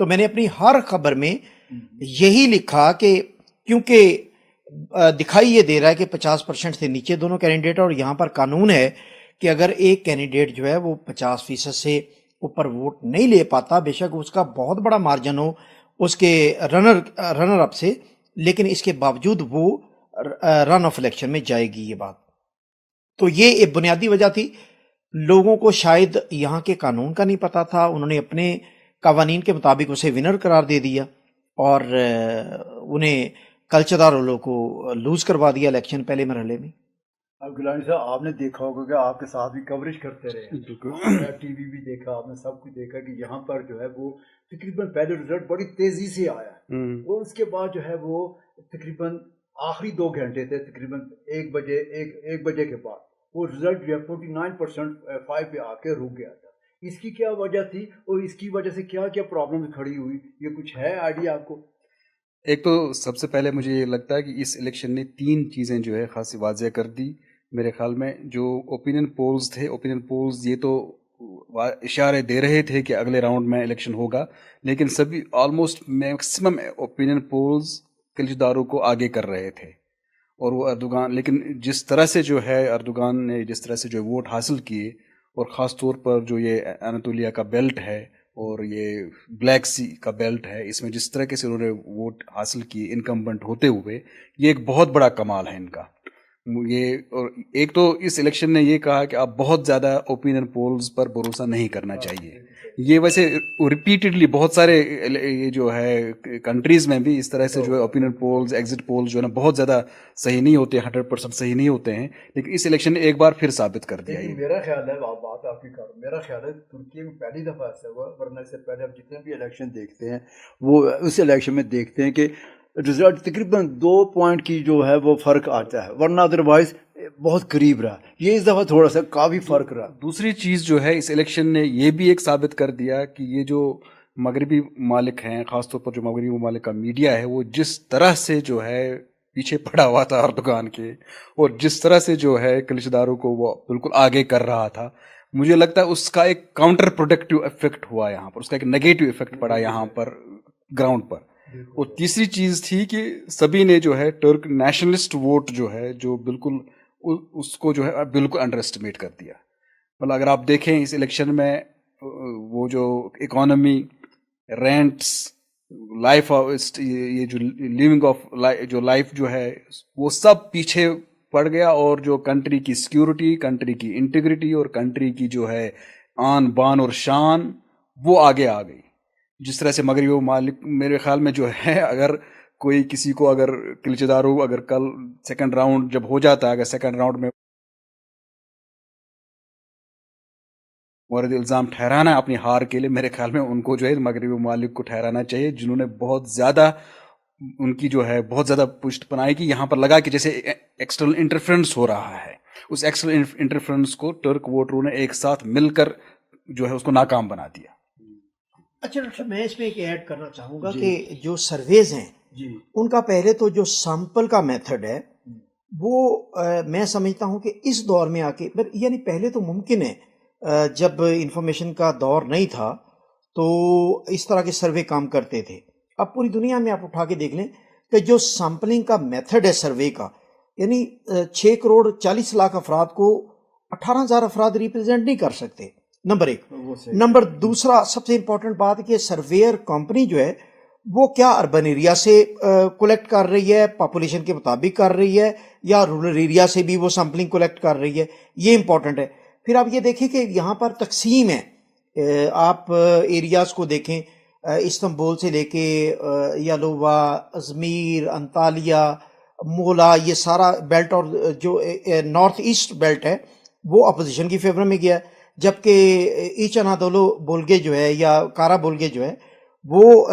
تو میں نے اپنی ہر خبر میں یہی لکھا کہ کیونکہ دکھائی یہ دے رہا ہے کہ 50% سے نیچے دونوں کینڈیڈیٹ، اور یہاں پر قانون ہے کہ اگر ایک کینڈیڈیٹ جو ہے وہ 50% سے اوپر ووٹ نہیں لے پاتا، بے شک اس کا بہت بڑا مارجن ہو اس کے رنر اپ سے، لیکن اس کے باوجود وہ رن آف الیکشن میں جائے گی یہ بات. تو یہ ایک بنیادی وجہ تھی. لوگوں کو شاید یہاں کے قانون کا نہیں پتا تھا، انہوں نے اپنے قوانین کے مطابق اسے ونر قرار دے دیا اور انہیں کلچدار والوں کو لوز کروا دیا الیکشن پہلے مرحلے میں. اب گیلانی صاحب آپ نے دیکھا ہوگا کہ آپ کے ساتھ بھی کوریج کرتے رہے، ٹی وی بھی دیکھا، آپ نے سب کچھ دیکھا کہ یہاں پر جو ہے وہ تقریباً پہلے رزلٹ بڑی تیزی سے آیا اور اس کے بعد جو ہے وہ تقریباً آخری 2 گھنٹے تھے، تقریباً 1 بجے کے بعد وہ رزلٹ جو ہے 49.5 پہ آ کے رک گیا تھا. اس کی کیا وجہ تھی اور اس کی وجہ سے کیا کیا پرابلم کھڑی ہوئی، یہ کچھ ہے آئیڈیا آپ کو؟ ایک تو سب سے پہلے مجھے یہ لگتا ہے کہ اس الیکشن نے 3 چیزیں جو ہے خاصی واضح کر دی میرے خیال میں. جو اوپینین پولز تھے، اوپینین پولز یہ تو اشارے دے رہے تھے کہ اگلے راؤنڈ میں الیکشن ہوگا، لیکن سبھی آلموسٹ میکسیمم اوپینین پولز کلچداروں کو آگے کر رہے تھے. اور وہ اردوغان، لیکن جس طرح سے جو ہے اردوغان نے جس طرح سے جو ووٹ حاصل کیے، اور خاص طور پر جو یہ اناتولیا کا بیلٹ ہے اور یہ بلیک سی کا بیلٹ ہے، اس میں جس طرح سے انہوں نے ووٹ حاصل کیے انکمبنٹ ہوتے ہوئے، یہ ایک بہت بڑا کمال ہے ان کا. یہ اور ایک تو اس الیکشن نے یہ کہا کہ آپ بہت زیادہ اوپینین پولز پر بھروسہ نہیں کرنا چاہیے. یہ ویسے ریپیٹڈلی بہت سارے یہ جو ہے کنٹریز میں بھی اس طرح سے جو ہے اوپینین پولز، ایگزٹ پولز جو ہے نا بہت زیادہ صحیح نہیں ہوتے، 100% صحیح نہیں ہوتے ہیں، لیکن اس الیکشن نے ایک بار پھر ثابت کر دیا. یہ میرا خیال ہے، بات آپ کی کروں، میرا خیال ہے ترکی میں پہلی دفعہ ایسا ہوا، ورنہ اس سے پہلے اب جتنے بھی الیکشن دیکھتے ہیں وہ اس الیکشن میں دیکھتے ہیں کہ رزلٹ تقریباً 2 پوائنٹ کی جو ہے وہ فرق آتا ہے، ورنہ ادروائز بہت قریب رہا. یہ اس دفعہ تھوڑا سا کافی فرق رہا. دوسری چیز جو ہے اس الیکشن نے یہ بھی ایک ثابت کر دیا کہ یہ جو مغربی ممالک ہیں، خاص طور پر جو مغربی ممالک کا میڈیا ہے، وہ جس طرح سے جو ہے پیچھے پڑا ہوا تھا اردوغان کے، اور جس طرح سے جو ہے کلچداروں کو وہ بالکل آگے کر رہا تھا، مجھے لگتا ہے اس کا ایک کاؤنٹر پروڈکٹیو افیکٹ ہوا یہاں پر، اس کا ایک نیگیٹو افیکٹ پڑا یہاں پر گراؤنڈ پر. اور تیسری چیز تھی کہ سبھی نے جو ہے ٹرک نیشنلسٹ ووٹ جو ہے جو بالکل اس کو جو ہے بالکل انڈر اسٹیمیٹ کر دیا. مطلب اگر آپ دیکھیں اس الیکشن میں وہ جو اکانومی، رینٹس، لائف، یہ جو لیونگ آف جو لائف جو ہے وہ سب پیچھے پڑ گیا، اور جو کنٹری کی سیکیورٹی، کنٹری کی انٹیگریٹی اور کنٹری کی جو ہے آن بان اور شان وہ آگے آ گئی. جس طرح سے مغربی ممالک میرے خیال میں جو ہے، اگر کوئی کسی کو اگر کلچداروں اگر کل سیکنڈ راؤنڈ جب ہو جاتا ہے، اگر سیکنڈ راؤنڈ میں مورد الزام ٹھہرانا ہے اپنی ہار کے لیے، میرے خیال میں ان کو جو ہے مغربی ممالک کو ٹھہرانا چاہیے، جنہوں نے بہت زیادہ ان کی جو ہے بہت زیادہ پشت پنائی کی. یہاں پر لگا کہ جیسے ایکسٹرنل انٹرفرنس ہو رہا ہے، اس ایکسٹرنل انٹرفرنس کو ٹرک ووٹروں نے ایک ساتھ مل کر جو ہے اس کو ناکام بنا دیا. اچھا ڈاکٹر، میں اس میں ایک ایڈ کرنا چاہوں گا کہ جو سرویز ہیں ان کا پہلے تو جو سیمپل کا میتھڈ ہے وہ میں سمجھتا ہوں کہ اس دور میں آ کے، یعنی پہلے تو ممکن ہے جب انفارمیشن کا دور نہیں تھا تو اس طرح کے سروے کام کرتے تھے. اب پوری دنیا میں آپ اٹھا کے دیکھ لیں کہ جو سیمپلنگ کا میتھڈ ہے سروے کا، یعنی 6 کروڑ 40 لاکھ افراد کو 18,000 افراد ریپرزینٹ نہیں کر سکتے، نمبر 1. نمبر دوسرا سب سے امپورٹنٹ بات کہ سرویئر کمپنی جو ہے وہ کیا اربن ایریا سے کولیکٹ کر رہی ہے، پاپولیشن کے مطابق کر رہی ہے، یا رورل ایریا سے بھی وہ سیمپلنگ کولیکٹ کر رہی ہے، یہ امپورٹنٹ ہے. پھر آپ یہ دیکھیں کہ یہاں پر تقسیم ہے، آپ ایریاز کو دیکھیں، استنبول سے لے کے یالووا، ازمیر، انطالیہ، مولا، یہ سارا بیلٹ، اور جو نارتھ ایسٹ بیلٹ ہے وہ اپوزیشن کی فیور میں گیا ہے، جبکہ ایچ انادولو بولگے جو ہے یا کارا بولگے جو ہے وہ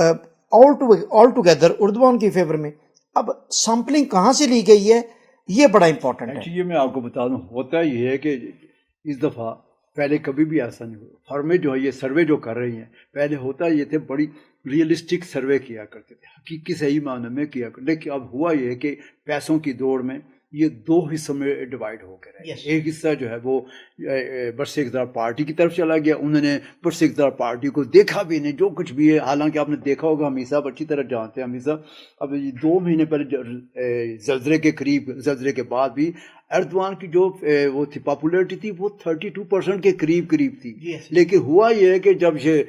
آل ٹوگیدر اردوان کی فیور میں. اب سیمپلنگ کہاں سے لی گئی ہے یہ بڑا امپورٹنٹ ہے. یہ میں آپ کو بتا دوں، ہوتا یہ ہے کہ اس دفعہ پہلے کبھی بھی ایسا نہیں ہوا. فرمیں جو ہے یہ سروے جو کر رہی ہیں، پہلے ہوتا یہ تھے بڑی ریئلسٹک سروے کیا کرتے تھے، حقیقی صحیح معنی میں کیا کرتے، لیکن اب ہوا یہ کہ پیسوں کی دوڑ میں یہ دو حصوں میں ڈیوائڈ ہو کے رہے. ایک حصہ جو ہے وہ برس اقتدار پارٹی کی طرف چلا گیا, انہوں نے برس اقتدار پارٹی کو دیکھا بھی نہیں جو کچھ بھی ہے. حالانکہ آپ نے دیکھا ہوگا, حمید صاحب اچھی طرح جانتے ہیں, حمید صاحب اب 2 مہینے پہلے زلزلے کے قریب, زلزلے کے بعد بھی ایردوان کی جو وہ تھی پاپولیرٹی تھی وہ 32% کے قریب تھی. لیکن ہوا یہ ہے کہ جب یہ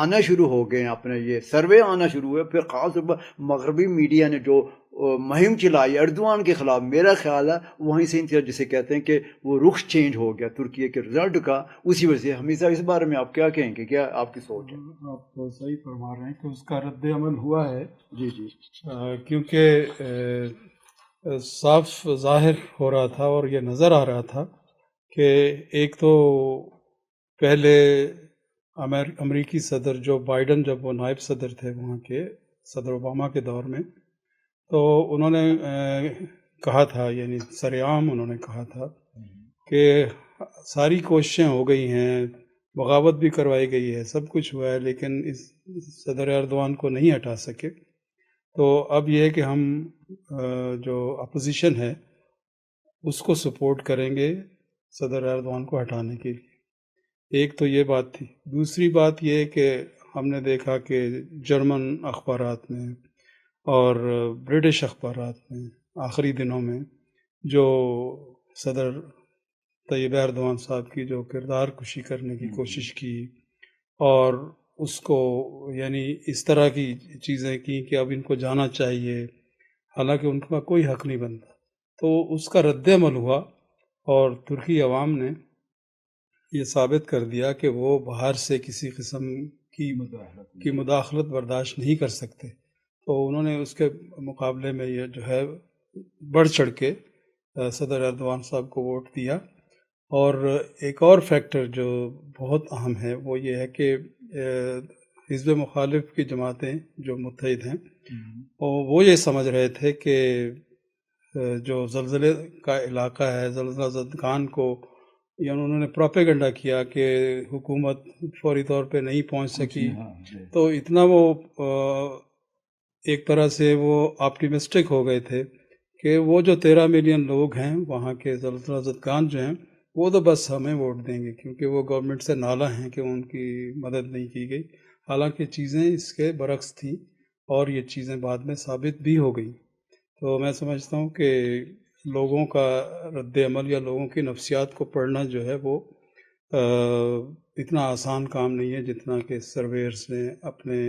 آنا شروع ہو گئے, اپنے یہ سروے آنا شروع ہوئے, پھر خاص طور پر مغربی میڈیا نے جو مہم چلائی ایردوان کے خلاف, میرا خیال ہے وہیں سے جسے کہتے ہیں کہ وہ رخ چینج ہو گیا ترکی کے رزلٹ کا, اسی وجہ سے. حمید صاحب اس بارے میں آپ کیا کہیں گے, کیا آپ کی سوچ ہے؟ آپ تو صحیح فرما رہے ہیں کہ اس کا رد عمل ہوا ہے. جی جی, کیونکہ صاف ظاہر ہو رہا تھا اور یہ نظر آ رہا تھا کہ ایک تو پہلے امریکی صدر جو بائیڈن, جب وہ نائب صدر تھے وہاں کے, صدر اوباما کے دور میں, تو انہوں نے کہا تھا, یعنی سر عام انہوں نے کہا تھا کہ ساری کوششیں ہو گئی ہیں, بغاوت بھی کروائی گئی ہے, سب کچھ ہوا ہے, لیکن اس صدر ایردوان کو نہیں ہٹا سکے. تو اب یہ ہے کہ ہم جو اپوزیشن ہے اس کو سپورٹ کریں گے صدر ایردوان کو ہٹانے کے لیے. ایک تو یہ بات تھی. دوسری بات یہ کہ ہم نے دیکھا کہ جرمن اخبارات میں اور برٹش اخبارات میں آخری دنوں میں جو صدر طیب ایردوان صاحب کی جو کردار کشی کرنے کی کوشش کی, اور اس کو یعنی اس طرح کی چیزیں کی کہ اب ان کو جانا چاہیے, حالانکہ ان کا کوئی حق نہیں بنتا. تو اس کا رد عمل ہوا اور ترکی عوام نے یہ ثابت کر دیا کہ وہ باہر سے کسی قسم کی مداخلت برداشت نہیں کر سکتے. تو انہوں نے اس کے مقابلے میں یہ جو ہے بڑھ چڑھ کے صدر ایردوان صاحب کو ووٹ دیا. اور ایک اور فیکٹر جو بہت اہم ہے وہ یہ ہے کہ حزب مخالف کی جماعتیں جو متحد ہیں وہ یہ سمجھ رہے تھے کہ جو زلزلے کا علاقہ ہے, زلزلہ زدگان کو, یعنی انہوں نے پروپیگنڈا کیا کہ حکومت فوری طور پہ نہیں پہنچ سکی. تو اتنا وہ ایک طرح سے وہ آپٹیمسٹک ہو گئے تھے کہ وہ جو 13 ملین لوگ ہیں وہاں کے زلزلہ زدگان جو ہیں, وہ تو بس ہمیں ووٹ دیں گے کیونکہ وہ گورنمنٹ سے نالا ہیں کہ ان کی مدد نہیں کی گئی. حالانکہ چیزیں اس کے برعکس تھیں اور یہ چیزیں بعد میں ثابت بھی ہو گئی. تو میں سمجھتا ہوں کہ لوگوں کا رد عمل یا لوگوں کی نفسیات کو پڑھنا جو ہے وہ اتنا آسان کام نہیں ہے جتنا کہ سرویئرز نے اپنے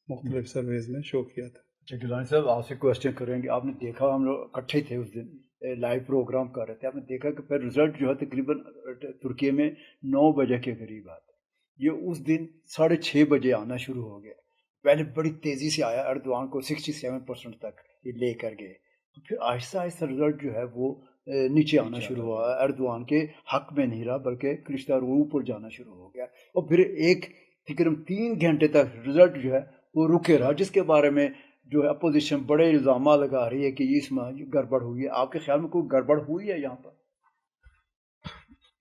مختلف سرویز میں شو کیا تھا. گیلانی صاحب آپ سے کوشچن کریں گے. آپ نے دیکھا, ہم لوگ اکٹھے تھے اس دن, لائیو پروگرام کر رہے تھے, آپ نے دیکھا کہ پھر رزلٹ جو ہے تقریباً ترکی میں 9 بجے کے قریب آتا. یہ اس دن 6:30 بجے آنا شروع ہو گیا. پہلے بڑی تیزی سے آیا, ایردوان کو 67% تک یہ لے کر گئے. پھر آہستہ آہستہ رزلٹ جو ہے وہ نیچے آنا شروع ہوا, ایردوان کے حق میں نہیں رہا بلکہ کلچدار اوپر جانا شروع ہو گیا. اور پھر ایک تقریباً 3 گھنٹے تک رزلٹ جو ہے وہ رکے رہا, جس کے بارے میں جو ہے اپوزیشن بڑے الزامات لگا رہی ہے کہ اس میں گڑبڑ ہوئی ہے. آپ کے خیال میں کوئی گڑبڑ ہوئی ہے یہاں پر؟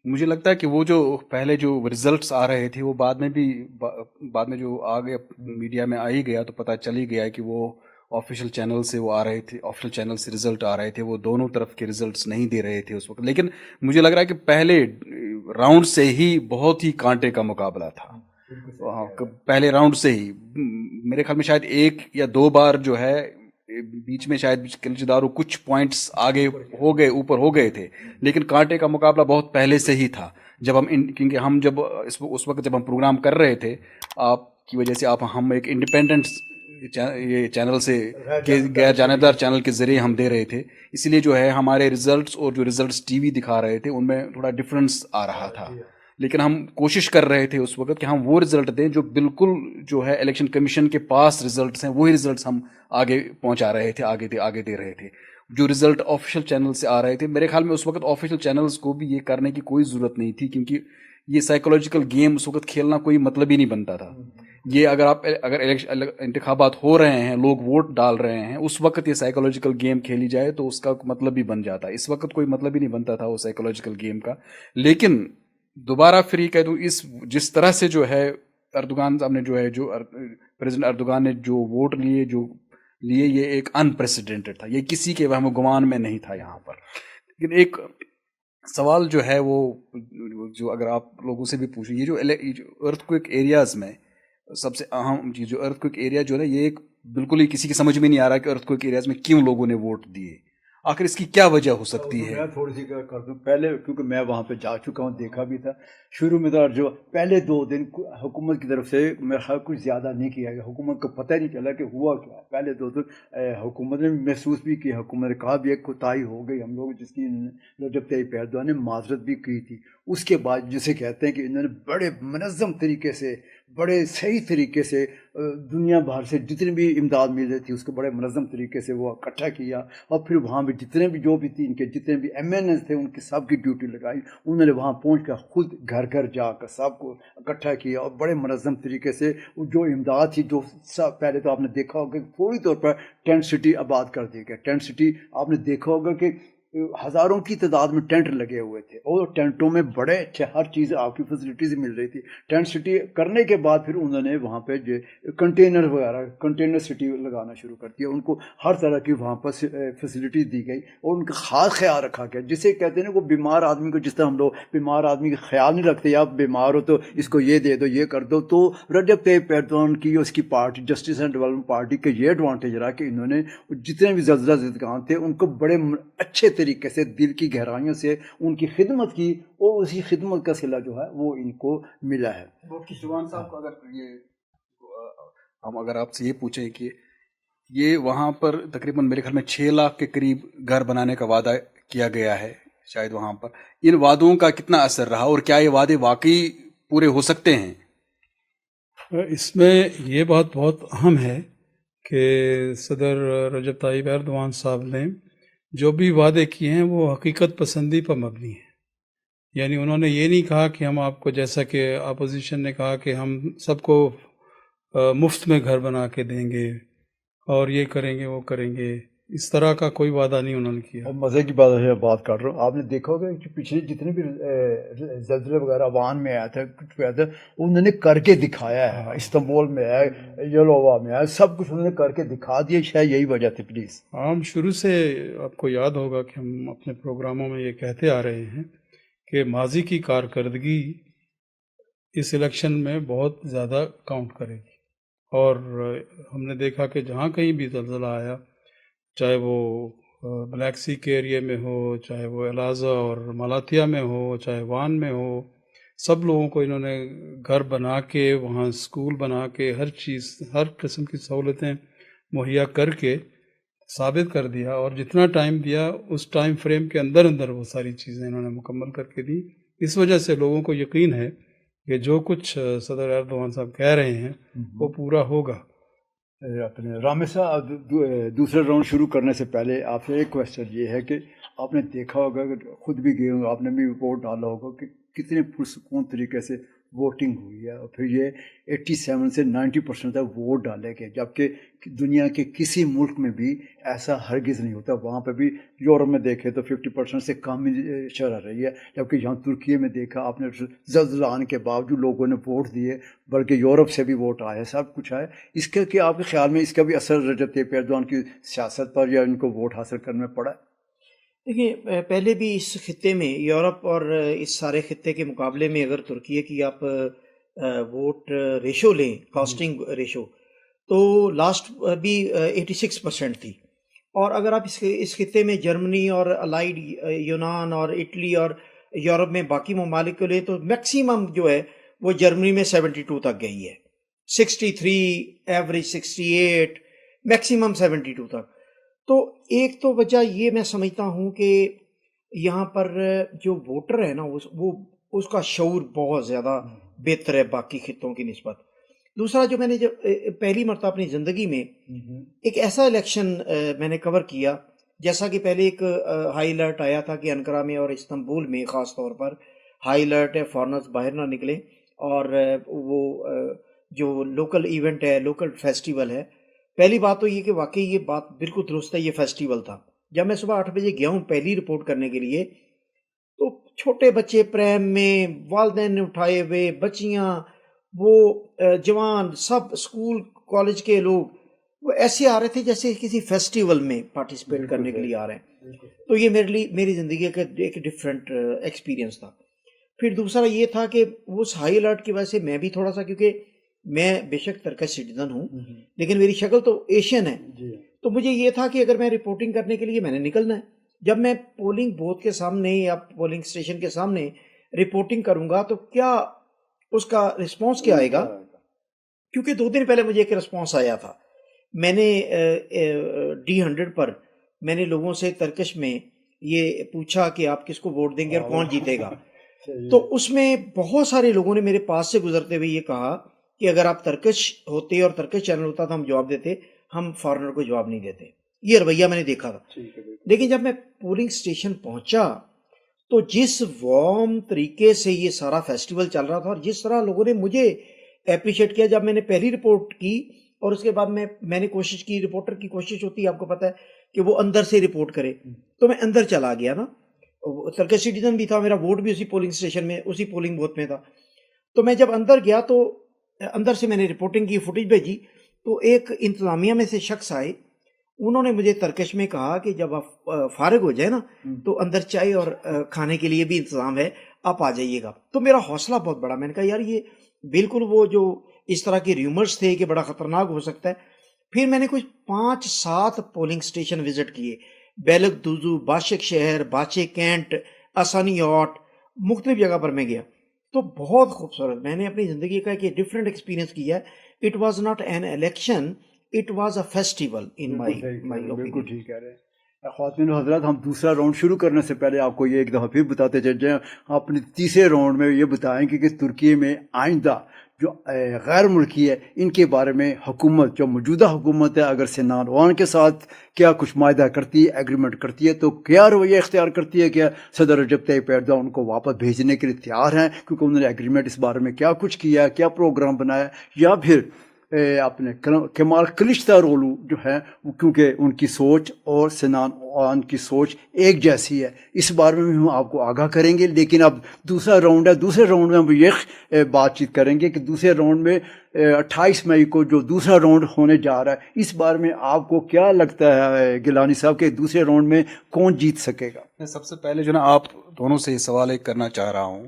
مجھے لگتا ہے کہ وہ جو پہلے جو ریزلٹس آ رہے تھے وہ بعد میں جو آ گیا میڈیا میں آ ہی گیا تو پتہ چل ہی گیا کہ وہ آفیشیل چینل سے وہ آ رہے تھے, آفیشیل چینل سے رزلٹ آ رہے تھے, وہ دونوں طرف کے رزلٹس نہیں دے رہے تھے اس وقت. لیکن مجھے لگ رہا ہے کہ پہلے راؤنڈ سے ہی بہت ہی کانٹے کا مقابلہ تھا. پہلے راؤنڈ سے ہی میرے خیال میں شاید 1 یا 2 بار جو ہے بیچ میں شاید کلچدارو کچھ پوائنٹس آگے ہو گئے, اوپر ہو گئے تھے, لیکن کانٹے کا مقابلہ بہت پہلے سے ہی تھا. جب کیونکہ ہم جب اس وقت جب ہم پروگرام کر رہے تھے, آپ کی وجہ سے ہم ایک انڈیپینڈنٹ یہ چینل سے غیر جانبدار چینل کے ذریعے ہم دے رہے تھے, اس لیے جو ہے ہمارے ریزلٹس اور جو ریزلٹس ٹی وی دکھا رہے تھے ان میں تھوڑا ڈفرینس آ رہا تھا. لیکن ہم کوشش کر رہے تھے اس وقت کہ ہم وہ رزلٹ دیں جو بالکل جو ہے الیکشن کمیشن کے پاس رزلٹس ہیں, وہی رزلٹس ہم آگے پہنچا رہے تھے, آگے دے رہے تھے. جو رزلٹ آفیشیل چینل سے آ رہے تھے, میرے خیال میں اس وقت آفیشیل چینلز کو بھی یہ کرنے کی کوئی ضرورت نہیں تھی, کیونکہ یہ سائیکولوجیکل گیم اس وقت کھیلنا کوئی مطلب ہی نہیں بنتا تھا. یہ اگر انتخابات ہو رہے ہیں, لوگ ووٹ ڈال رہے ہیں, اس وقت یہ سائیکولوجیکل گیم کھیلی جائے تو اس کا مطلب بھی بن جاتا. اس وقت کوئی مطلب ہی نہیں بنتا تھا وہ سائیکولوجیکل گیم کا. لیکن دوبارہ پھر یہ کہہ دوں, جس طرح سے جو ہے اردوغان صاحب نے جو ہے جو پریزیڈنٹ اردوغان نے جو ووٹ لیے, جو لیے یہ ایک انپریسیڈنٹڈ تھا, یہ کسی کے وہم و گمان میں نہیں تھا یہاں پر. لیکن ایک سوال جو ہے وہ جو اگر آپ لوگوں سے بھی پوچھیں, یہ جو ارتھ کوئک ایریاز میں سب سے اہم چیز جو ارتھ کوئک ایریا جو ہے نا, یہ ایک بالکل ہی کسی کی سمجھ میں نہیں آ رہا کہ ارتھ کوئک ایریاز میں کیوں لوگوں نے ووٹ دیے, آخر اس کی کیا وجہ ہو سکتی ہے؟ میں تھوڑی سی کر دوں پہلے, کیونکہ میں وہاں پہ جا چکا ہوں, دیکھا بھی تھا. شروع میں تو جو پہلے 2 دن حکومت کی طرف سے میرا خیال کچھ زیادہ نہیں کیا گیا, حکومت کو پتہ ہی نہیں چلا کہ ہوا کیا ہے. پہلے 2 دن حکومت نے محسوس بھی کیا, حکومت نے کہا بھی ایک کوتاہی ہو گئی ہم لوگ, جس کی رجب طیب ایردوان نے معذرت بھی کی تھی. اس کے بعد جسے کہتے ہیں کہ انہوں نے بڑے منظم طریقے سے, بڑے صحیح طریقے سے دنیا بھر سے جتنی بھی امداد مل رہی تھی اس کو بڑے منظم طریقے سے وہ اکٹھا کیا, اور پھر وہاں بھی جتنے بھی جو بھی تھی ان کے جتنے بھی ایم این ایز تھے ان کی سب کی ڈیوٹی لگائی. انہوں نے وہاں پہنچ کر خود گھر گھر جا کر سب کو اکٹھا کیا, اور بڑے منظم طریقے سے جو امداد تھی, جو سب پہلے تو آپ نے دیکھا ہوگا کہ فوری طور پر ٹینٹ سٹی آباد کر دی گئی. ٹینٹ سٹی آپ نے دیکھا ہوگا کہ ہزاروں کی تعداد میں ٹینٹ لگے ہوئے تھے, اور ٹینٹوں میں بڑے اچھے ہر چیز آپ کی فیسلٹیز مل رہی تھی. ٹینٹ سٹی کرنے کے بعد پھر انہوں نے وہاں پہ جو کنٹینر وغیرہ, کنٹینر سٹی لگانا شروع کر دیا. ان کو ہر طرح کی وہاں پر فیسلٹیز دی گئی, اور ان کا خاص خیال رکھا گیا. جسے کہتے ہیں نا وہ بیمار آدمی کو, جس طرح ہم لوگ بیمار آدمی کا خیال نہیں رکھتے, یا بیمار ہو تو اس کو یہ دے دو, یہ کر دو, تو رجب طیب ایردوان کی اس کی party justice and development party کا یہ ایڈوانٹیج رہا کہ انہوں نے جتنے بھی زلزلہ زدگان تھے ان کو بڑے اچھے طریقے سے دل کی گہرائیوں سے ان کی خدمت کی, اور اسی خدمت کا صلہ جو ہے وہ ان کو ملا ہے. کشتوان صاحب کو اگر یہ ہم اگر آپ سے یہ پوچھیں کہ یہ وہاں پر تقریباً میرے خیال میں 6 لاکھ کے قریب گھر بنانے کا وعدہ کیا گیا ہے شاید وہاں پر, ان وعدوں کا کتنا اثر رہا, اور کیا یہ وعدے واقعی پورے ہو سکتے ہیں؟ اس میں یہ بات بہت اہم ہے کہ صدر رجب طیب ایردوان صاحب نے جو بھی وعدے کیے ہیں وہ حقیقت پسندی پر مبنی ہیں. یعنی انہوں نے یہ نہیں کہا کہ ہم آپ کو, جیسا کہ اپوزیشن نے کہا کہ ہم سب کو مفت میں گھر بنا کے دیں گے اور یہ کریں گے وہ کریں گے, اس طرح کا کوئی وعدہ نہیں انہوں نے کیا. اور مزے کی بات کر رہا ہوں, آپ نے دیکھا ہوگا کہ پچھلے جتنے بھی زلزلے وغیرہ عوان میں آیا تھا, کچھ آیا تھا, انہوں نے کر کے دکھایا ہے. استنبول میں ہے, یلووا میں ہے, سب کچھ انہوں نے کر کے دکھا دیا. شاید یہی وجہ تھی. پلیز. ہم شروع سے آپ کو یاد ہوگا کہ ہم اپنے پروگراموں میں یہ کہتے آ رہے ہیں کہ ماضی کی کارکردگی اس الیکشن میں بہت زیادہ کاؤنٹ کرے گی, اور ہم نے دیکھا کہ جہاں کہیں بھی زلزلہ آیا, چاہے وہ بلیک سی کے ایریے میں ہو, چاہے وہ الازا اور ملاتیا میں ہو, چاہے وان میں ہو, سب لوگوں کو انہوں نے گھر بنا کے, وہاں اسکول بنا کے, ہر چیز, ہر قسم کی سہولتیں مہیا کر کے ثابت کر دیا, اور جتنا ٹائم دیا اس ٹائم فریم کے اندر اندر وہ ساری چیزیں انہوں نے مکمل کر کے دی. اس وجہ سے لوگوں کو یقین ہے کہ جو کچھ صدر ایردوان صاحب کہہ رہے ہیں وہ پورا ہوگا. اپنے رامے صاحب, دوسرا راؤنڈ شروع کرنے سے پہلے آپ سے ایک کوشچن یہ ہے کہ آپ نے دیکھا ہوگا کہ خود بھی گئے ہوں, آپ نے بھی ووٹ ڈالا ہوگا کہ کتنے پرسکون طریقے سے ووٹنگ ہوئی ہے, اور پھر یہ 87 سے 90% تک ووٹ ڈالے گئے, جبکہ دنیا کے کسی ملک میں بھی ایسا ہرگز نہیں ہوتا. وہاں پہ بھی یورپ میں دیکھے تو 50% سے کم شرح رہی ہے, جبکہ یہاں ترکی میں دیکھا آپ نے زلزلہ آنے کے باوجود لوگوں نے ووٹ دیے, بلکہ یورپ سے بھی ووٹ آئے, سب کچھ آئے. اس کا کہ آپ کے خیال میں اس کا بھی اثر رجب طیب ایردوان کی سیاست پر یا ان کو ووٹ حاصل کرنے میں پڑا ہے؟ دیکھیں, پہلے بھی اس خطے میں, یورپ اور اس سارے خطے کے مقابلے میں اگر ترکی کی آپ ووٹ ریشو لیں, کاسٹنگ ریشو, تو لاسٹ بھی 86% تھی. اور اگر آپ اس خطے میں جرمنی اور الائیڈ یونان اور اٹلی اور یورپ میں باقی ممالک کو لیں تو میکسیمم جو ہے وہ جرمنی میں 72 تک گئی ہے, 63 ایوریج 68, میکسیمم 72 تک. تو ایک تو وجہ یہ میں سمجھتا ہوں کہ یہاں پر جو ووٹر ہے نا وہ اس کا شعور بہت زیادہ بہتر ہے باقی خطوں کی نسبت. دوسرا, جو میں نے جب پہلی مرتبہ اپنی زندگی میں ایک ایسا الیکشن میں نے کور کیا, جیسا کہ پہلے ایک ہائی الرٹ آیا تھا کہ انقرہ میں اور استنبول میں خاص طور پر ہائی الرٹ ہے, فارنرز باہر نہ نکلیں, اور وہ جو لوکل ایونٹ ہے, لوکل فیسٹیول ہے. پہلی بات تو یہ کہ واقعی یہ بات بالکل درست ہے, یہ فیسٹیول تھا. جب میں صبح 8 بجے گیا ہوں پہلی رپورٹ کرنے کے لیے, تو چھوٹے بچے پریم میں, والدین نے اٹھائے ہوئے, بچیاں, وہ جوان, سب اسکول کالج کے لوگ, وہ ایسے آ رہے تھے جیسے کسی فیسٹیول میں پارٹیسپیٹ کرنے کے لیے آ رہے ہیں. تو یہ میرے لیے میری زندگی کا ایک ڈفرینٹ ایکسپیرینس تھا. پھر دوسرا یہ تھا کہ اس ہائی الرٹ کی وجہ سے میں بھی تھوڑا سا، کیونکہ میں بے شک ترکش سٹیزن ہوں لیکن میری شکل تو ایشین ہے، تو مجھے یہ تھا کہ اگر میں رپورٹنگ کرنے کے لیے میں نے نکلنا ہے، جب میں پولنگ بوتھ کے سامنے یا پولنگ اسٹیشن کے سامنے رپورٹنگ کروں گا تو کیا اس کا رسپانس کیا آئے گا. کیونکہ 2 دن پہلے مجھے ایک رسپانس آیا تھا، میں نے D100 پر میں نے لوگوں سے ترکش میں یہ پوچھا کہ آپ کس کو ووٹ دیں گے اور کون جیتے گا. تو اس میں بہت سارے لوگوں نے میرے پاس سے گزرتے ہوئے یہ کہا کہ اگر آپ ترکش ہوتے اور ترکش چینل ہوتا تو ہم جواب دیتے، ہم فارنر کو جواب نہیں دیتے. یہ رویہ میں نے دیکھا تھا. لیکن جب میں پولنگ اسٹیشن پہنچا تو جس وارم طریقے سے یہ سارا فیسٹیول چل رہا تھا اور جس طرح لوگوں نے مجھے اپریشیٹ کیا، جب میں نے پہلی رپورٹ کی اور اس کے بعد میں نے کوشش کی، رپورٹر کی کوشش ہوتی ہے آپ کو پتہ ہے کہ وہ اندر سے رپورٹ کرے، تو میں اندر چلا گیا نا. ترکش سٹیزن بھی تھا، میرا ووٹ بھی اسی پولنگ اسٹیشن میں، اسی پولنگ بوتھ میں تھا. تو میں جب اندر گیا تو اندر سے میں نے رپورٹنگ کی، فوٹیج بھیجی، تو ایک انتظامیہ میں سے شخص آئے، انہوں نے مجھے ترکش میں کہا کہ جب آپ فارغ ہو جائے نا تو اندر چائے اور کھانے کے لیے بھی انتظام ہے، آپ آ جائیے گا. تو میرا حوصلہ بہت بڑا، میں نے کہا یار یہ بالکل وہ جو اس طرح کے ریومرز تھے کہ بڑا خطرناک ہو سکتا ہے. پھر میں نے کچھ 5-7 پولنگ اسٹیشن وزٹ کیے، بیلک دوزو، باشک شہر، باچے کینٹ، آسانی آٹ، مختلف جگہ پر میں گیا. تو بہت خوبصورت، میں نے اپنی زندگی کا ایک ڈفرینٹ ایکسپیرینس کیا ہے. It was not an election, it was a festival in my بالکل ٹھیک کہہ رہے ہیں. خواتین و حضرات، ہم دوسرا راؤنڈ شروع کرنے سے پہلے آپ کو یہ ایک دفعہ پھر بتاتے چل جائیں، اپنے تیسرے راؤنڈ میں یہ بتائیں کہ ترکی میں آئندہ جو غیر ملکی ہے ان کے بارے میں حکومت، جو موجودہ حکومت ہے، اگر سنان اوان کے ساتھ کیا کچھ معاہدہ کرتی ہے، ایگریمنٹ کرتی ہے، تو کیا رویہ اختیار کرتی ہے، کیا صدر رجب طیب ایردوان ان کو واپس بھیجنے کے لیے تیار ہیں کیونکہ انہوں نے ایگریمنٹ اس بارے میں کیا کچھ کیا، کیا پروگرام بنایا، یا پھر اپنے کمال کلچدارولو جو ہے کیونکہ ان کی سوچ اور سنان اوان کی سوچ ایک جیسی ہے، اس بارے میں ہم آپ کو آگاہ کریں گے. لیکن اب دوسرا راؤنڈ ہے، دوسرے راؤنڈ میں ہم یہ بات چیت کریں گے کہ دوسرے راؤنڈ میں 28 مئی کو جو دوسرا راؤنڈ ہونے جا رہا ہے، اس بارے میں آپ کو کیا لگتا ہے گیلانی صاحب کہ دوسرے راؤنڈ میں کون جیت سکے گا؟ میں سب سے پہلے جو نا آپ دونوں سے یہ سوال ایک کرنا چاہ رہا ہوں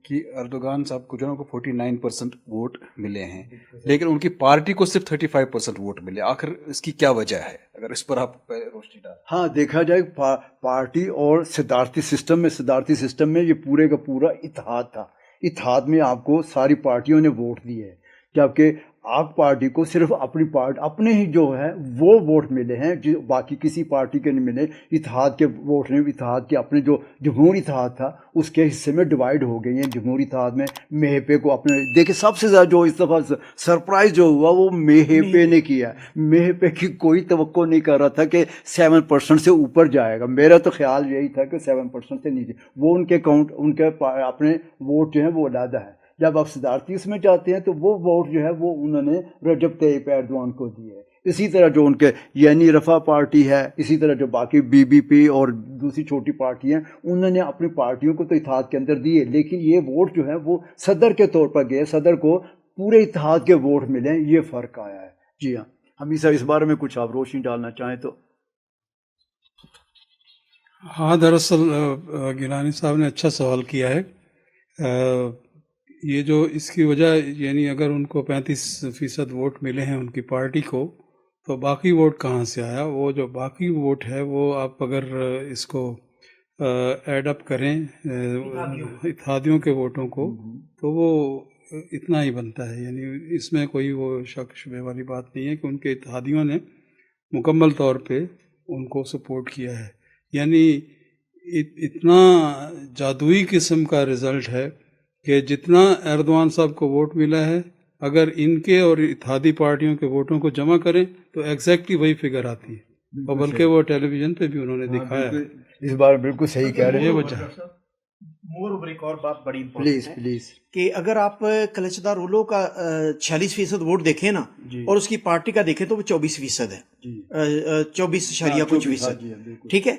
کہ اردوغان صاحب کو جو نا 49% ووٹ ملے ہیں، لیکن ان کی پارٹی کو صرف 35% ووٹ ملے. آخر اس کی کیا وجہ ہے؟ اگر اس پر آپ روشنی ڈالیں. ہاں، دیکھا جائے پارٹی اور صدارتی سسٹم میں یہ پورے کا پورا اتحاد تھا. اتحاد میں آپ کو ساری پارٹیوں نے ووٹ دیے، جبکہ آپ پارٹی کو صرف اپنے ہی جو ہے وہ ووٹ ملے ہیں، جو باقی کسی پارٹی کے نہیں ملے. اتحاد کے ووٹ نے، اتحاد کے اپنے جو جمہوری اتحاد تھا اس کے حصے میں ڈیوائیڈ ہو گئی ہیں. جمہوری اتحاد میں محپے کو اپنے دیکھیں، سب سے زیادہ جو اس دفعہ سرپرائز جو ہوا وہ محپے نے کیا. محپے کی کوئی توقع نہیں کر رہا تھا کہ 7% سے اوپر جائے گا. میرا تو خیال یہی تھا کہ 7% سے نیچے. وہ ان کے اپنے ووٹ جو ہیں وہ علیحدہ ہے. جب آپ صدارتی اس میں جاتے ہیں تو وہ ووٹ جو ہے وہ انہوں نے رجب طیب ایردوان کو دیے. اسی طرح جو ان کے یعنی رفع پارٹی ہے، اسی طرح جو باقی BBP اور دوسری چھوٹی پارٹی ہیں، انہوں نے اپنی پارٹیوں کو تو اتحاد کے اندر دیے، لیکن یہ ووٹ جو ہے وہ صدر کے طور پر گئے، صدر کو پورے اتحاد کے ووٹ ملے. یہ فرق آیا ہے. جی ہاں حمید صاحب، اس بارے میں کچھ آپ روشنی ڈالنا چاہیں تو. ہاں، دراصل گیلانی صاحب نے اچھا سوال کیا ہے. یہ جو اس کی وجہ، یعنی اگر ان کو 35% ووٹ ملے ہیں ان کی پارٹی کو، تو باقی ووٹ کہاں سے آیا؟ وہ جو باقی ووٹ ہے وہ آپ اگر اس کو ایڈ اپ کریں اتحادیوں کے ووٹوں کو، تو وہ اتنا ہی بنتا ہے. یعنی اس میں کوئی وہ شک شبے والی بات نہیں ہے کہ ان کے اتحادیوں نے مکمل طور پہ ان کو سپورٹ کیا ہے. یعنی اتنا جادوئی قسم کا رزلٹ ہے کہ جتنا ایردوان صاحب کو ووٹ ملا ہے، اگر ان کے اور اتحادی پارٹیوں کے ووٹوں کو جمع کریں تو ایگزیکٹلی وہی فگر آتی ہے. اور بلکہ وہ ٹیلی ویژن پہ بھی انہوں نے دکھایا ہے. اس بار بالکل صحیح کہہ رہے ہیں. یہ وجہ مور اوور ایک اور بات بڑی امپورٹنٹ ہے پلیز کہ اگر آپ کلچدارولو کا 46% ووٹ دیکھیں نا اور اس کی پارٹی کا دیکھیں تو وہ 24% ہے. 24 اشاریہ کچھ فیصد. ٹھیک ہے.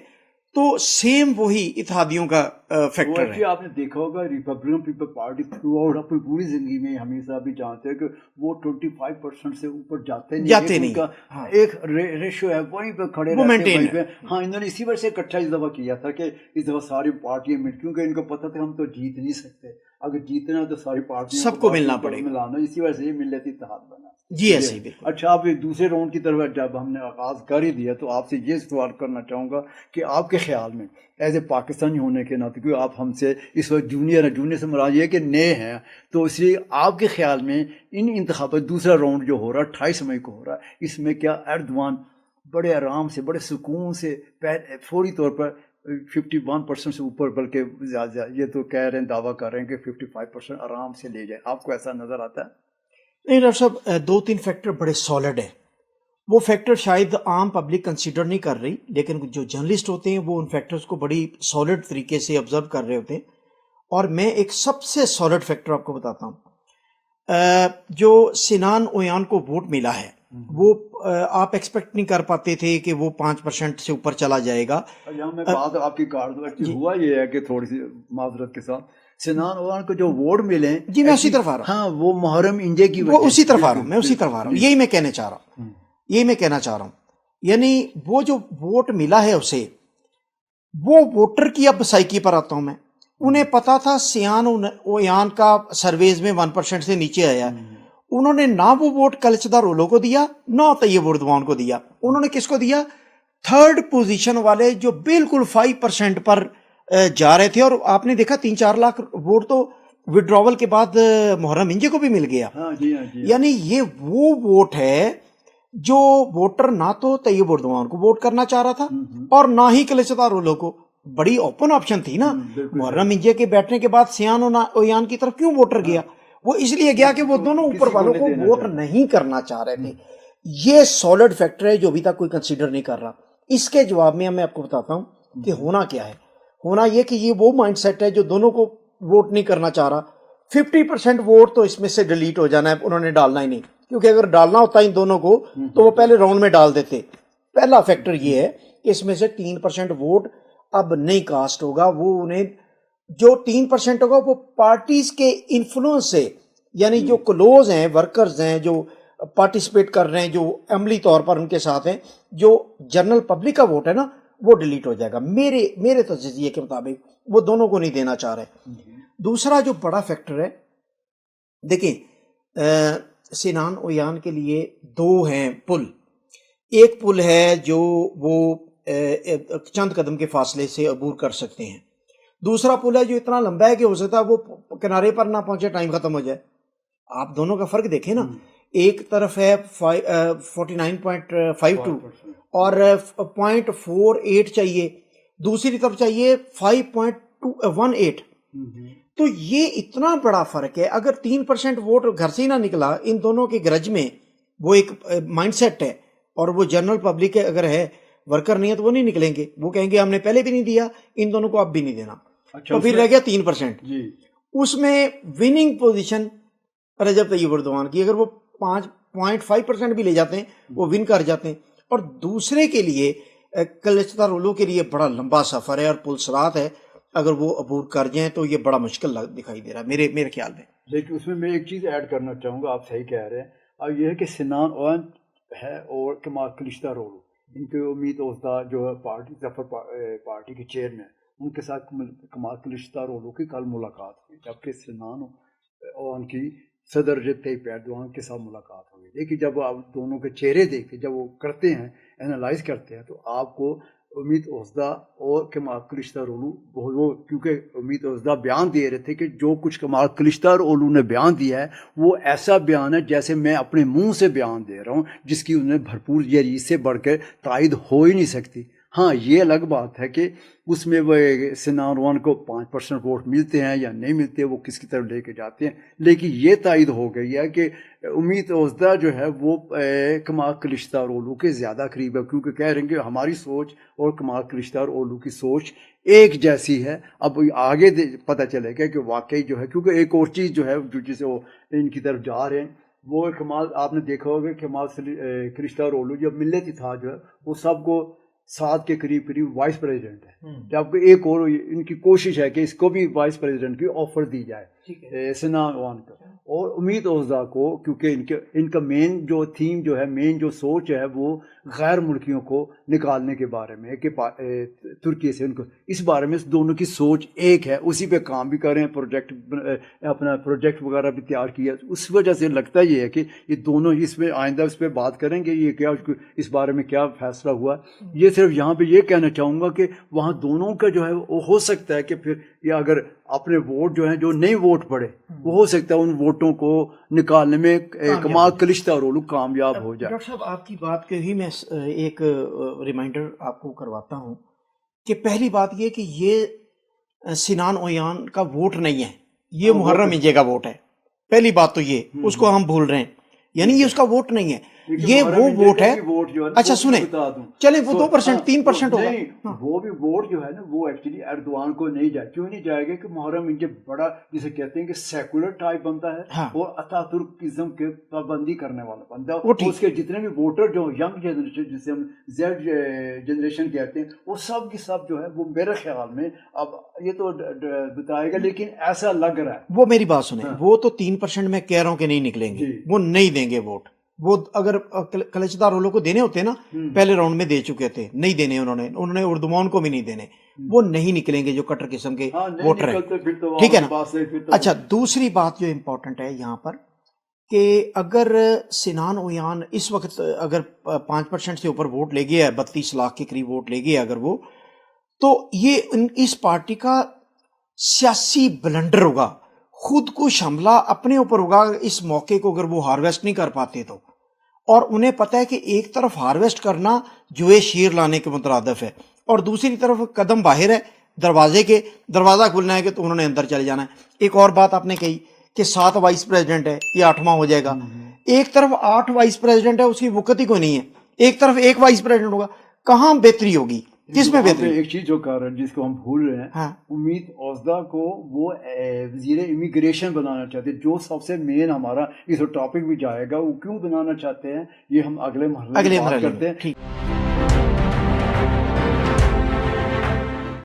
تو سیم وہی اتحادیوں کا وہ فیکٹر ہے. ایکچولی آپ نے دیکھا ہوگا Republican people party through out اپنی پوری زندگی میں ہمیشہ بھی جانتے ہیں کہ وہ 25% سے اوپر جاتے نہیں. نہیں. کا ہاں. ایک ریشو ہے وہیں پہ کھڑے وہ رہتے ہیں maintain وہیں پہ. ہاں انہوں نے اسی وجہ سے اکٹھا اس دفعہ کیا تھا کہ اس دفعہ ساری پارٹیاں مل, کیونکہ ان کو پتہ تھا ہم تو جیت نہیں سکتے, اگر جیتنا ہے تو ساری پارٹیوں سب کو ملنا پڑے گا, ملانا, اسی وجہ سے یہ ملتی اتحاد بنا. جی ایسے ہی بالکل. اچھا, آپ دوسرے راؤنڈ کی طرف جب ہم نے آغاز کر ہی دیا تو آپ سے یہ سوال کرنا چاہوں گا کہ آپ کے خیال میں ایز اے پاکستانی ہونے کے ناطے, کیونکہ آپ ہم سے اس وقت جونیئر سے مراد یہ کہ نئے ہیں, تو اس لیے آپ کے خیال میں ان انتخابات دوسرا راؤنڈ جو ہو رہا ہے 28 مئی کو ہو رہا ہے, اس میں کیا ایردوان بڑے آرام سے بڑے سکون سے فوری طور پر 51% سے اوپر, بلکہ زیادہ یہ تو کہہ رہے ہیں, دعویٰ کر رہے ہیں کہ 55% آرام سے لے جائے, آپ کو ایسا نظر آتا ہے؟ نہیں ڈاکٹر صاحب, 2-3 فیکٹر بڑے سالڈ ہیں. وہ فیکٹر شاید عام پبلک کنسیڈر نہیں کر رہی, لیکن جو جرنلسٹ ہوتے ہیں وہ ان فیکٹرز کو بڑی سالڈ طریقے سے آبزرو کر رہے ہوتے ہیں. اور میں ایک سب سے سالڈ فیکٹر آپ کو بتاتا ہوں. جو سنان اویان کو ووٹ ملا ہے وہ آپ ایکسپیکٹ نہیں کر پاتے تھے کہ وہ 5% سے اوپر چلا جائے گا. یہاں میں بات آپ کی کارڈ ہوا یہ ہے کہ تھوڑی سی معذرت کے ساتھ سنان اوان کو جو ووٹ ملے, جی میں اسی طرف آ رہا ہوں, ہاں وہ محرم انجے کی وہ اسی طرف آ رہا ہوں, میں اسی طرف آ رہا ہوں, یہی میں کہنا چاہ رہا ہوں. یعنی وہ جو ووٹ ملا ہے اسے, وہ ووٹر کی اب سائیکی پر آتا ہوں میں. انہیں پتا تھا سیان اویان کا سرویز میں 1% سے نیچے آیا, انہوں نے نہ وہ ووٹ کلچدار اولو کو دیا نہ طیب اردوان کو دیا. انہوں نے کس کو دیا؟ تھرڈ پوزیشن والے جو بالکل 5% پر جا رہے تھے. اور آپ نے دیکھا 3-4 لاکھ ووٹ تو وڈراول کے بعد محرم انجے کو بھی مل گیا. یعنی یہ وہ ووٹ ہے جو ووٹر نہ تو طیب اردوان کو ووٹ کرنا چاہ رہا تھا اور نہ ہی کلچدار اولو کو. بڑی اوپن آپشن تھی نا. محرم انجے کے بیٹھنے کے بعد سیان اویان کی طرف کیوں ووٹر گیا؟ وہ اس لیے گیا کہ وہ دونوں اوپر والوں کو ووٹ نہیں کرنا چاہ رہے تھے. یہ سالڈ فیکٹر ہے جو ابھی تک کوئی کنسیڈر نہیں کر رہا. اس کے جواب میں میں آپ کو بتاتا ہوں کہ ہونا کیا ہے. ہونا یہ کہ یہ وہ مائنڈ سیٹ ہے جو دونوں کو ووٹ نہیں کرنا چاہ رہا. 50% ووٹ تو اس میں سے ڈیلیٹ ہو جانا ہے, انہوں نے ڈالنا ہی نہیں, کیونکہ اگر ڈالنا ہوتا ان دونوں کو تو وہ پہلے راؤنڈ میں ڈال دیتے. پہلا فیکٹر یہ ہے کہ اس میں سے 3% ووٹ اب نہیں کاسٹ ہوگا. وہ انہیں جو 3% ہوگا وہ پارٹیز کے انفلوئنس سے, یعنی جو کلوز ہیں, ورکرز ہیں جو پارٹیسپیٹ کر رہے ہیں, جو عملی طور پر ان کے ساتھ ہیں, جو جنرل پبلک کا ووٹ ہے نا وہ ڈیلیٹ ہو جائے گا. میرے تجزیے کے مطابق وہ دونوں کو نہیں دینا چاہ رہے. دوسرا جو بڑا فیکٹر ہے, دیکھیں سنان اویان کے لیے 2 ہیں پل. ایک پل ہے جو وہ چند قدم کے فاصلے سے عبور کر سکتے ہیں. دوسرا پل ہے جو اتنا لمبا ہے کہ ہو سکتا ہے وہ کنارے پر نہ پہنچے, ٹائم ختم ہو جائے. آپ دونوں کا فرق دیکھیں نا, ایک طرف ہے 49.52 اور 0.48 چاہیے, دوسری طرف چاہیے 5.18. تو یہ اتنا بڑا فرق ہے. اگر 3% ووٹ گھر سے ہی نہ نکلا ان دونوں کے گرج میں, وہ ایک مائنڈ سیٹ ہے, اور وہ جنرل پبلک اگر ہے, ورکر نہیں ہے تو وہ نہیں نکلیں گے. وہ کہیں گے ہم نے پہلے بھی نہیں دیا, ان دونوں کو اب بھی نہیں دینا. تو پھر رہ گیا 3%. اس میں وننگ پوزیشن رجب طیب اردوان کی, اگر وہ 5.5% بھی لے جاتے ہیں وہ ون کر جاتے ہیں. اور دوسرے کے لیے کلچدار اولو کے لیے بڑا لمبا سفر ہے اور پلسرات ہے, اگر وہ عبور کر جائیں تو یہ بڑا مشکل دکھائی دے رہا ہے میرے خیال میں. لیکن اس میں ایک چیز ایڈ کرنا چاہوں گا, آپ صحیح کہہ رہے ہیں, اور یہ ہے کہ سنان اوان ہے اور کمال کلچدار اولو, ان کے امید اوزدا جو ہے پارٹی ظفر پارٹی کے چیئرمین, ان کے ساتھ کمال کلچدار اولو کی کل ملاقات ہوئی, جبکہ سنان اوان کی صدر رجب طیب ایردوان کے ساتھ ملاقات ہوئی. لیکن جب آپ دونوں کے چہرے دیکھتے, جب وہ کرتے ہیں انالائز کرتے ہیں, تو آپ کو امید اوزدا اور کمال کلچدار اولو وہ, کیونکہ امید اوزدا بیان دے رہے تھے کہ جو کچھ کمال کلچدار اولو نے بیان دیا ہے وہ ایسا بیان ہے جیسے میں اپنے منہ سے بیان دے رہا ہوں, جس کی انہیں بھرپور یہ اس سے بڑھ کر تائید ہو ہی نہیں سکتی. ہاں یہ الگ بات ہے کہ اس میں وہ سنان اوان کو 5% ووٹ ملتے ہیں یا نہیں ملتے, وہ کس کی طرف لے کے جاتے ہیں. لیکن یہ تائید ہو گئی ہے کہ امید اوزدا جو ہے وہ کمال کلچدار اولو کے زیادہ قریب ہے, کیونکہ کہہ رہے ہیں کہ ہماری سوچ اور کمال کلچدار اولو کی سوچ ایک جیسی ہے. اب آگے پتہ چلے گا کہ واقعی جو ہے, کیونکہ ایک اور چیز جو ہے جسے وہ ان کی طرف جا رہے ہیں, وہ کمال آپ نے دیکھا ہوگا کہ کمال کلچدار اولو جو ملت اتحاد جو ہے وہ سب کو 7 کے قریب وائس پریزیڈنٹ ہے, جبکہ ایک اور ان کی کوشش ہے کہ اس کو بھی وائس پریزیڈنٹ کی آفر دی جائے سنا عوان کو. اور امید اوزدا کو, کیونکہ ان کا مین جو تھیم جو ہے, مین جو سوچ ہے وہ غیر ملکیوں کو نکالنے کے بارے میں ہے کہ ترکی سے ان کو, اس بارے میں دونوں کی سوچ ایک ہے, اسی پہ کام بھی کر رہے ہیں, اپنا پروجیکٹ وغیرہ بھی تیار کیا. اس وجہ سے لگتا یہ ہے کہ یہ دونوں اس پہ آئندہ اس پہ بات کریں گے, یہ کیا اس بارے میں کیا فیصلہ ہوا. یہ صرف یہاں پہ یہ کہنا چاہوں گا کہ وہاں دونوں کا جو ہے وہ ہو سکتا ہے کہ پھر یا اگر اپنے ووٹ جو ہیں جو نہیں ووٹ پڑے وہ ہو سکتا ہے ان ووٹوں کو نکالنے میں کمال کلشتہ رولو کامیاب ہو جائے. ڈاکٹر صاحب آپ کی بات کے ہی میں ایک ریمائنڈر آپ کو کرواتا ہوں کہ پہلی بات یہ کہ یہ سنان اویان کا ووٹ نہیں ہے, یہ محرم انجے کا ووٹ ہے. پہلی بات تو یہ, اس کو ہم بھول رہے ہیں, یعنی یہ اس کا ووٹ نہیں ہے, یہ وہ ووٹ ہے. اچھا سنیں, چلیں وہ 2% 3% ہوگا, وہ بھی ووٹ جو ہے نا وہ ایکچولی ایردوان کو نہیں جائے. کیوں نہیں جائے گا کہ محرم انجے بڑا جسے کہتے ہیں کہ سیکولر ٹائپ بنتا ہے اور اتا ترکزم کے پابندی کرنے والا بندہ. اس کے جتنے بھی ووٹر جو ینگ جنریشن جسے ہم زیڈ جنریشن کہتے ہیں وہ سب کی سب جو ہے وہ میرے خیال میں, اب یہ تو بتائے گا لیکن ایسا لگ رہا ہے. وہ میری بات سنیں, وہ تو 3% میں کہہ رہا ہوں کہ نہیں نکلیں گے, وہ نہیں دیں گے ووٹ. وہ اگر کلچدار رولوں کو دینے ہوتے نا پہلے راؤنڈ میں دے چکے تھے, نہیں دینے انہوں نے اردوان کو بھی نہیں دینے, وہ نہیں نکلیں گے جو کٹر قسم کے ووٹر ہیں, ٹھیک ہے نا. اچھا دوسری بات جو امپورٹنٹ ہے یہاں پر کہ اگر سنان اویان اس وقت اگر 5% سے اوپر ووٹ لے گیا ہے, 32 لاکھ کے قریب ووٹ لے گیا اگر وہ, تو یہ اس پارٹی کا سیاسی بلنڈر ہوگا, خود کو حملہ اپنے اوپر ہوگا اس موقع کو اگر وہ ہارویسٹ نہیں کر پاتے تو. اور انہیں پتہ ہے کہ ایک طرف ہارویسٹ کرنا جو شیر لانے کے مترادف ہے, اور دوسری طرف قدم باہر ہے دروازے کے, دروازہ کھلنا ہے کہ تو انہوں نے اندر چلے جانا ہے. ایک اور بات آپ نے کہی کہ 7 وائس پریزیڈنٹ ہے, یہ 8واں ہو جائے گا. ایک طرف 8 وائس پریزیڈنٹ ہے, اس کی وقت ہی کوئی نہیں ہے, ایک طرف 1 وائس پریزیڈنٹ ہوگا, کہاں بہتری ہوگی, کس میں بہتری؟ ایک چیز جو کارن جس کو ہم بھول رہے ہیں, امید اوزدا کو وہ وزیر امیگریشن بنانا چاہتے ہیں, جو سب سے مین ہمارا اس ٹاپک بھی جائے گا. وہ کیوں بنانا چاہتے ہیں یہ ہم اگلے مرحلے میں بات کرتے ہیں.